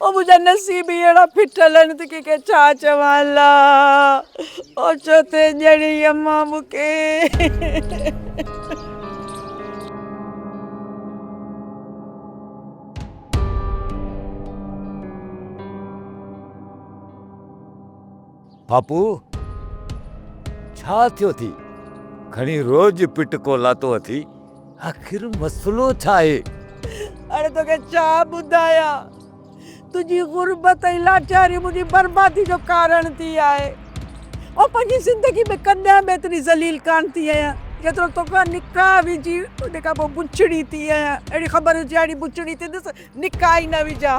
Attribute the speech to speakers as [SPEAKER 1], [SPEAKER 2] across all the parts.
[SPEAKER 1] ओ मुझे नसीब ही एड़ा फिटलन त के छा चवाला ओ चोते जड़ी अम्मा मुके
[SPEAKER 2] बापू छा थियो थी खणी रोज पिट को लातो थी आखिर मसलो छा है?
[SPEAKER 1] अरे तो के छा बुधाया तुझी गुर्बत ऐं लाचारी मुझी बर्बादी जो कारण थी आए और पंहिंजी जिंदगी में कन्या में इतनी जलील कान थी आया जेतिरो तोखां निकाह विझी उन खां पोइ बुछड़ी थी आया अहिड़ी ख़बर हुजे अहिड़ी बुछड़ी थी ॾिस निकाह ई न विझा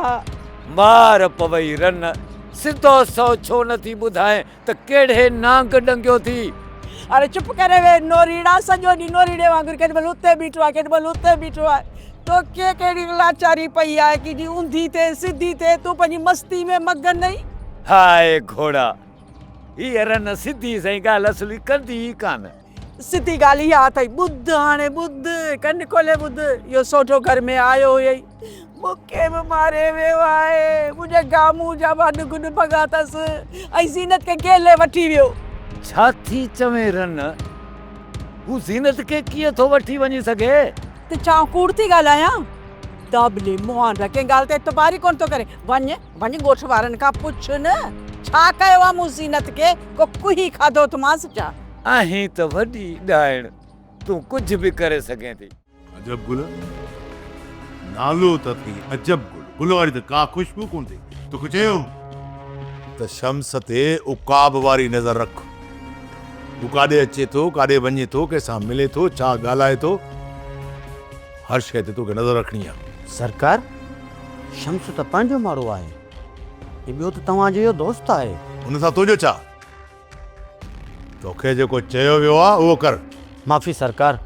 [SPEAKER 2] मार पवई रन सिधो सौ छो नथी ॿुधाए त कहिड़े नांग डंगियो थी?
[SPEAKER 1] अरे चुप करे वे नोरीड़ा सॼो ॾींहुं नोरीड़े वांगुरु केॾी महिल उते बीठो आहे केॾी महिल उते बीठो आहे तो के कहिड़ी लाचारी पई आहे कि जी ऊंधी थे सिधी थे तूं पंहिंजी मस्ती में मगन नहीं।
[SPEAKER 2] हाय घोड़ा हीअ रन सिधी सही ॻाल्हि असली कंदी ई कान।
[SPEAKER 1] सिधी ॻाल्हि इहा अथई ॿुध हाणे ॿुध कन खोले ॿुध इहो सोठो घर में आयो हुयई मूंखे बि मारे वियो आहे मुंहिंजे गामू जा वॾ गुॾ भॻा अथसि ऐं ज़ीनत खे गेले वठी वियो।
[SPEAKER 2] छा थी चवे रन हू ज़ीनत खे कीअं थो वठी वञी सघे?
[SPEAKER 1] त छा कूड़ थी ॻाल्हायां दाबले मोहन कंहिं ॻाल्हि ते एतबार ई कोन थो करे वञ वञ ॻोठ वारनि खां पुछ न छा कयो आहे मूं ज़ीनत खे को कुही खाधो अथमांसि छा?
[SPEAKER 2] आहीं त वॾी ॾाइण तूं कुझु बि करे सघें थी।
[SPEAKER 3] अजब गुल नालो त थी अजब गुल गुल वारी त का खुशबू कोन थी तोखे चयो त शम्स ते उकाब वारी नज़र रख तूं काॾे अचे थो काॾे वञे थो कंहिंसां मिले थो छा ॻाल्हाए थो हर शइ ते तोखे नज़र रखणी आहे।
[SPEAKER 4] सरकार शम्स त पंहिंजो माण्हू आहे ऐं ॿियो त तव्हांजो इहो दोस्त आहे
[SPEAKER 3] हुन सां तुंहिंजो छा तोखे जेको चयो वियो आहे उहो कर।
[SPEAKER 4] माफ़ी सरकार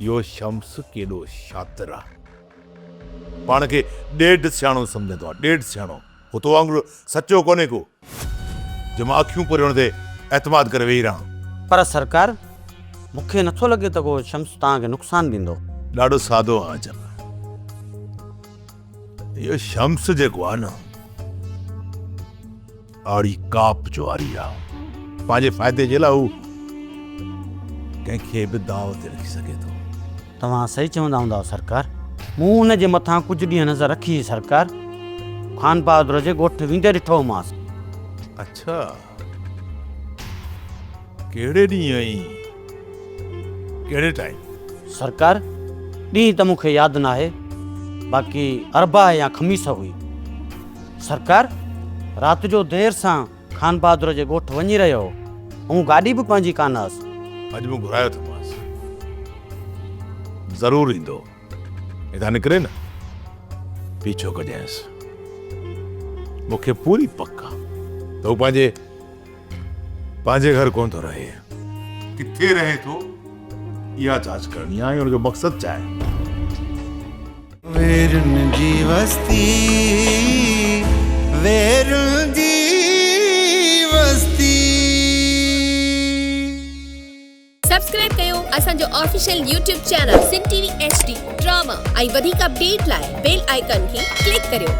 [SPEAKER 3] इहो शम्स केॾो शातिर आहे पाण खे ॾेढ सियाणो सम्झंदो आहे ॾेढ सियाणो हो तो वांगुरु सचो कोन्हे को जो मां अखियूं परे हुन ते एतमाद करे वेही रहां।
[SPEAKER 4] पर सरकार मूंखे नथो लॻे त को शम्स तव्हांखे नुक़सानु ॾींदो।
[SPEAKER 3] ॾाढो सादो आहे अजब इहो शम्स जेको आहे न आड़ी काप जो वारी आहे पंहिंजे फ़ाइदे जे लाइ हू कंहिंखे बि दाव ते रखी सघे थो।
[SPEAKER 4] तव्हां सही चवंदा हूंदा सरकार मूं हुन जे मथां कुझु ॾींहं नज़र रखी सरकार खान बहादुर जे ॻोठ वेंदे ॾिठो मांसि।
[SPEAKER 3] अच्छा कहिड़े ॾींहुं आई कहिड़े टाइम?
[SPEAKER 4] सरकार ॾींहुं त मूंखे यादि न आहे बाक़ी अरबा या ख़मीस हुई। सरकार राति जो देरि सां खान बहादुर जे ॻोठ वञी रहियो ऐं गाॾी बि पंहिंजी कान हुअसि।
[SPEAKER 3] अॼु मूं घुरायो थोमांसि ज़रूरु ईंदो हितां निकिरे न पीछो कजांइसि मूंखे पूरी पक आहे त हू पंहिंजे घर कोन थो रहे किथे रहे थो इहा जांच करणी आहे हुनजो मक़सदु छा आहे।
[SPEAKER 5] वेरुन जी वस्ती वेरुन जी वस्ती
[SPEAKER 6] सब्सक्राइब कयो असांजो official YouTube channel Sindh TV HD drama ऐं वधीक अपडेट लाइ बेल आइकन खे क्लिक करियो।